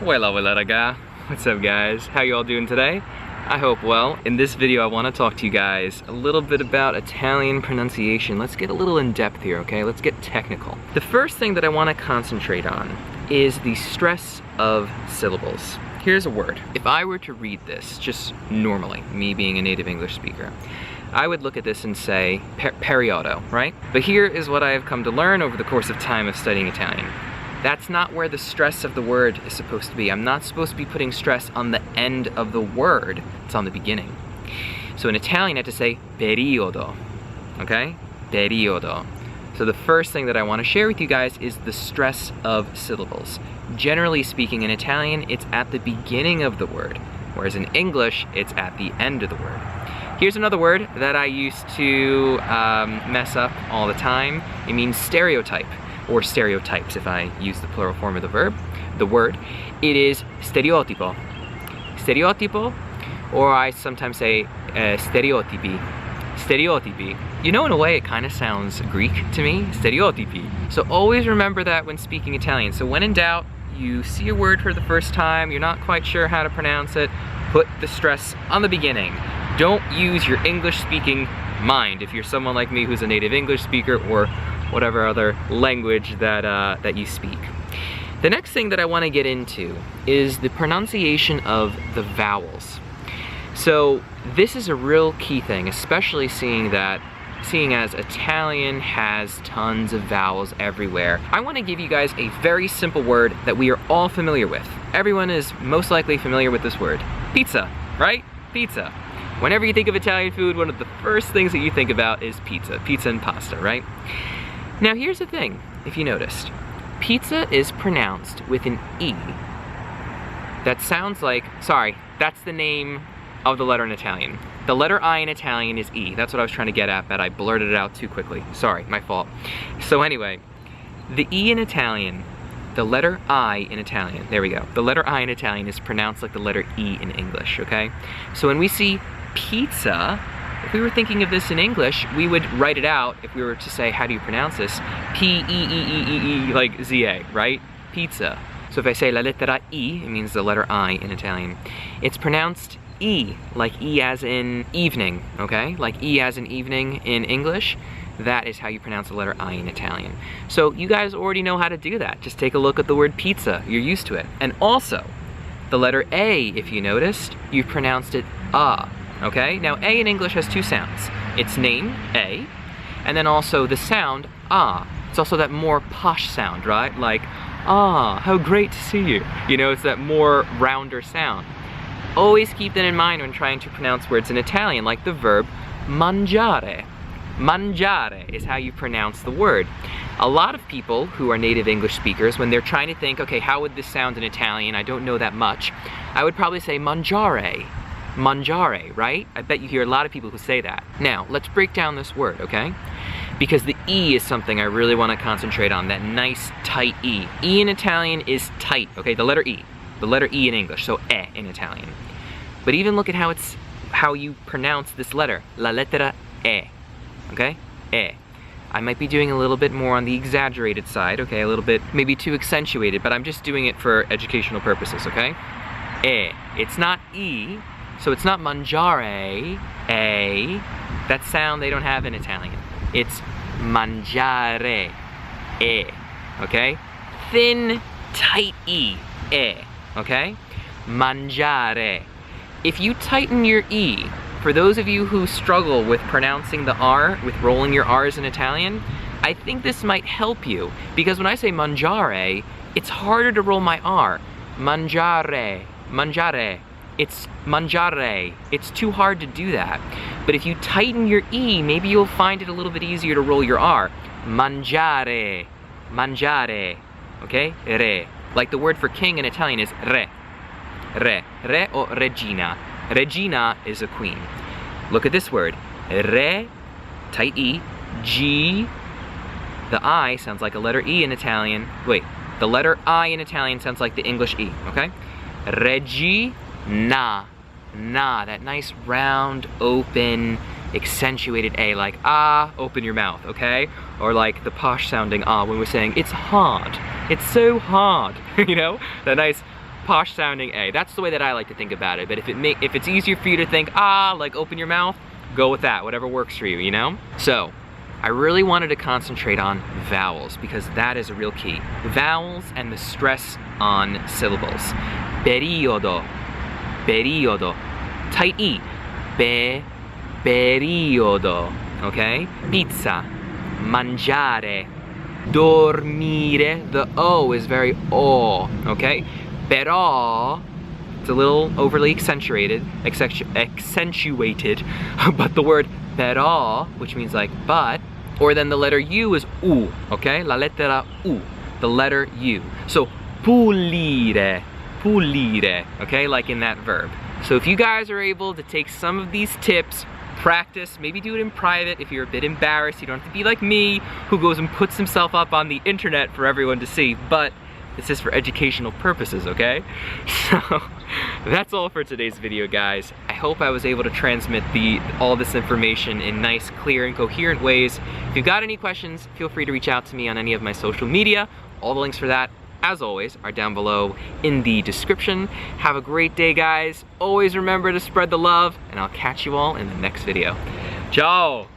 Weilà raga. What's up guys? How you all doing today? I hope well. In this video I want to talk to you guys a little bit about Italian pronunciation. Let's get a little in depth here, okay? Let's get technical. The first thing that I want to concentrate on is the stress of syllables. Here's a word. If I were to read this just normally, me being a native English speaker, I would look at this and say periodo, right? But here is what I have come to learn over the course of time of studying Italian. That's not where the stress of the word is supposed to be. I'm not supposed to be putting stress on the end of the word. It's on the beginning. So in Italian, I have to say periodo, okay? Periodo. So the first thing that I want to share with you guys is the stress of syllables. Generally speaking, in Italian, it's at the beginning of the word, whereas in English, it's at the end of the word. Here's another word that I used to mess up all the time. It means stereotype, or stereotypes if I use the plural form of the word. It is stereotipo. Stereotipo, or I sometimes say stereotipi. Stereotipi. You know, in a way, it kind of sounds Greek to me, stereotipi. So always remember that when speaking Italian. So when in doubt, you see a word for the first time, you're not quite sure how to pronounce it, put the stress on the beginning. Don't use your English-speaking mind if you're someone like me who's a native English speaker or whatever other language that you speak. The next thing that I want to get into is the pronunciation of the vowels. So this is a real key thing, especially seeing as Italian has tons of vowels everywhere. I want to give you guys a very simple word that we are all familiar with. Everyone is most likely familiar with this word. Pizza, right? Pizza. Whenever you think of Italian food, one of the first things that you think about is pizza. Pizza and pasta, right? Now here's the thing, if you noticed. Pizza is pronounced with an E. That sounds like, sorry, that's the name of the letter in Italian. The letter I in Italian is E. That's what I was trying to get at, but I blurted it out too quickly. Sorry, my fault. So anyway, the E in Italian, the letter I in Italian, there we go. The letter I in Italian is pronounced like the letter E in English, okay? So when we see pizza, if we were thinking of this in English, we would write it out if we were to say, how do you pronounce this? P-E-E-E-E-E, like Z-A, right? Pizza. So if I say la lettera I, it means the letter I in Italian. It's pronounced E, like E as in evening, okay? Like E as in evening in English. That is how you pronounce the letter I in Italian. So you guys already know how to do that. Just take a look at the word pizza. You're used to it. And also, the letter A, if you noticed, you pronounced it A. Okay, now A in English has two sounds. Its name, A, and then also the sound, ah. It's also that more posh sound, right? Like, ah, how great to see you. You know, it's that more rounder sound. Always keep that in mind when trying to pronounce words in Italian, like the verb mangiare. Mangiare is how you pronounce the word. A lot of people who are native English speakers, when they're trying to think, okay, how would this sound in Italian? I don't know that much. I would probably say mangiare. Mangiare, right? I bet you hear a lot of people who say that. Now, let's break down this word, okay? Because the E is something I really want to concentrate on, that nice, tight E. E in Italian is tight, okay? The letter E. The letter E in English, so E in Italian. But even look at how you pronounce this letter. La lettera E, okay? E. I might be doing a little bit more on the exaggerated side, okay? A little bit, maybe too accentuated, but I'm just doing it for educational purposes, okay? E. It's not E. So it's not mangiare, A. That sound they don't have in Italian. It's mangiare, E, okay? Thin, tight E, okay? Mangiare. If you tighten your E, for those of you who struggle with pronouncing the R, with rolling your R's in Italian, I think this might help you. Because when I say mangiare, it's harder to roll my R. Mangiare, mangiare. It's mangiare. It's too hard to do that. But if you tighten your E, maybe you'll find it a little bit easier to roll your R. Mangiare. Mangiare. Okay? Re. Like the word for king in Italian is re. Re. Re or Regina. Regina is a queen. Look at this word. Re, tight E, G. The I sounds like a letter E in Italian. Wait, the letter I in Italian sounds like the English E, okay? Regina. Na, that nice round, open, accentuated A, like ah, open your mouth, okay? Or like the posh sounding ah when we're saying it's hard, it's so hard, you know? That nice posh sounding A. That's the way that I like to think about it. But if it's easier for you to think, like open your mouth, go with that, whatever works for you, you know? So, I really wanted to concentrate on vowels because that is a real key. Vowels and the stress on syllables. Periodo, periodo. Tight E. Periodo. Okay? Pizza. Mangiare. Dormire. The O is very O. Okay? Però. It's a little overly accentuated, but the word però, which means like but, or then the letter U is U, okay? La lettera U, the letter U. So pulire, pulire, okay? Like in that verb. So if you guys are able to take some of these tips, practice, maybe do it in private if you're a bit embarrassed. You don't have to be like me, who goes and puts himself up on the internet for everyone to see, but this is for educational purposes, okay? So, that's all for today's video, guys. I hope I was able to transmit all this information in nice, clear, and coherent ways. If you've got any questions, feel free to reach out to me on any of my social media. All the links for that, as always, are down below in the description. Have a great day, guys. Always remember to spread the love, and I'll catch you all in the next video. Ciao!